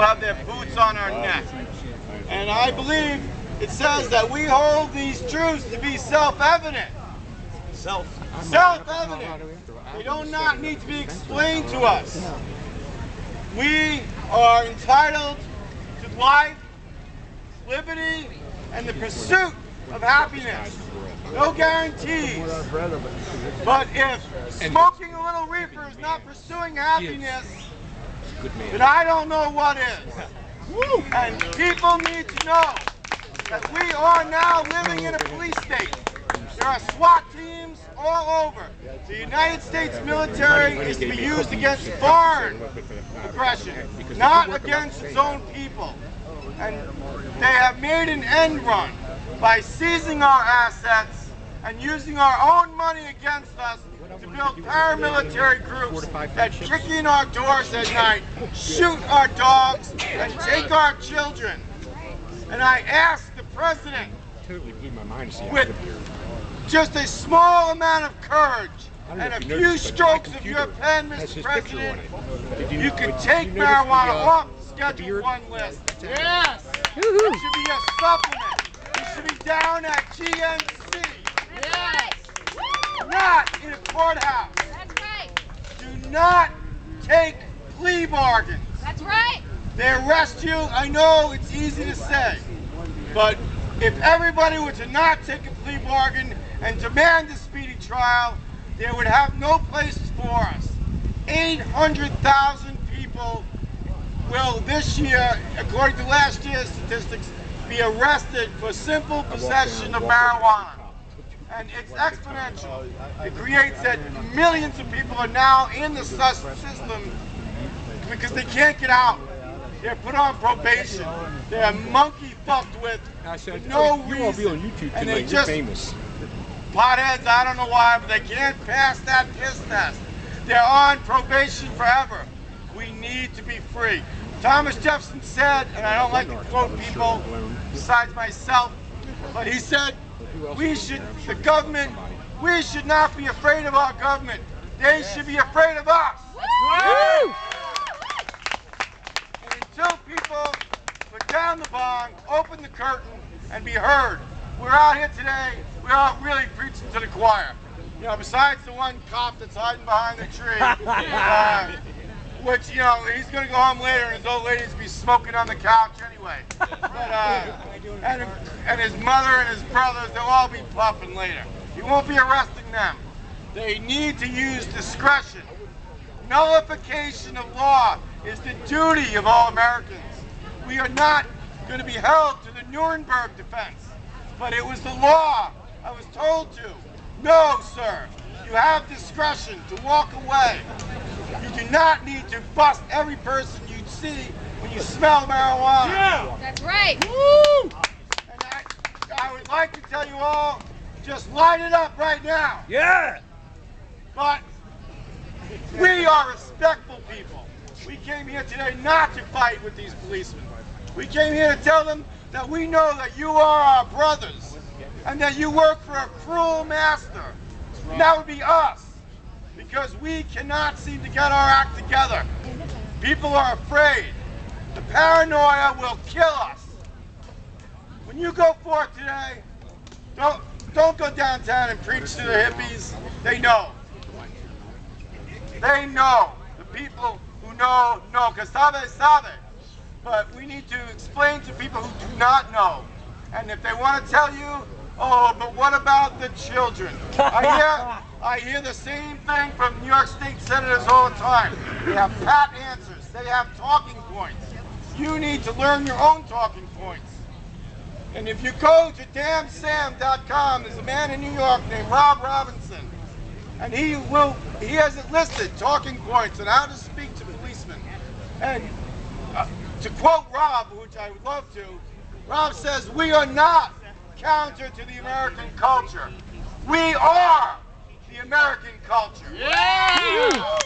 have their boots on our neck. And I believe it says that we hold these truths to be self-evident. Self-evident. They do not need to be explained to us. We are entitled to life, liberty, and the pursuit of happiness. No guarantees. But if smoking a little reefer is not pursuing happiness, then I don't know what is. And people need to know that we are now living in a police state. There are SWAT teams all over. The United States military is to be used against foreign aggression, not against its own people. And they have made an end run by seizing our assets and using our own money against us to build paramilitary groups that kick in our doors at night, shoot our dogs, and take our children. And I ask the president, with just a small amount of courage and a few strokes of your pen, Mr. President, you could take marijuana off the Schedule 1 list. Yes! It should be a supplement. It should be down at GNC. Yes! Not in a courthouse. That's right. Do not take plea bargains. That's right. They arrest you. I know it's easy to say, but if everybody were to not take a plea bargain and demand a speedy trial, they would have no place for us. 800,000 people will this year, according to last year's statistics, be arrested for simple possession of marijuana. And it's exponential. It creates that millions of people are now in the system because they can't get out. They're put on probation. They're monkey fucked with for no reason. You won't be on YouTube and tonight. You're famous. Potheads, I don't know why, but they can't pass that piss test. They're on probation forever. We need to be free. Thomas Jefferson said, and I don't like to quote people besides myself, but he said, we should not be afraid of our government. They should be afraid of us. And until people put down the bong, open the curtain, and be heard, we're out here today, we're out really preaching to the choir. You know, besides the one cop that's hiding behind the tree, which, you know, he's going to go home later and his old lady's be smoking on the couch anyway. But, and his mother and his brothers, they'll all be puffing later. He won't be arresting them. They need to use discretion. Nullification of law is the duty of all Americans. We are not going to be held to the Nuremberg defense, but it was the law. I was told to. No, sir. You have discretion to walk away. You do not need to bust every person you see when you smell marijuana. Yeah. That's right. Woo! And I would like to tell you all, just light it up right now. Yeah! But we are respectful people. We came here today not to fight with these policemen. We came here to tell them that we know that you are our brothers and that you work for a cruel master. And that would be us, because we cannot seem to get our act together. People are afraid. The paranoia will kill us. When you go forth today, don't go downtown and preach to the hippies. They know. They know. The people who know, because sabe. But we need to explain to people who do not know. And if they want to tell you, oh, but what about the children? I hear the same thing from New York State senators all the time. They have pat answers. They have talking points. You need to learn your own talking points. And if you go to damnsam.com, there's a man in New York named Rob Robinson. And he has it listed, talking points on how to speak to policemen. And to quote Rob, which I would love to, Rob says, we are not counter to the American culture. We are the American culture. Yeah!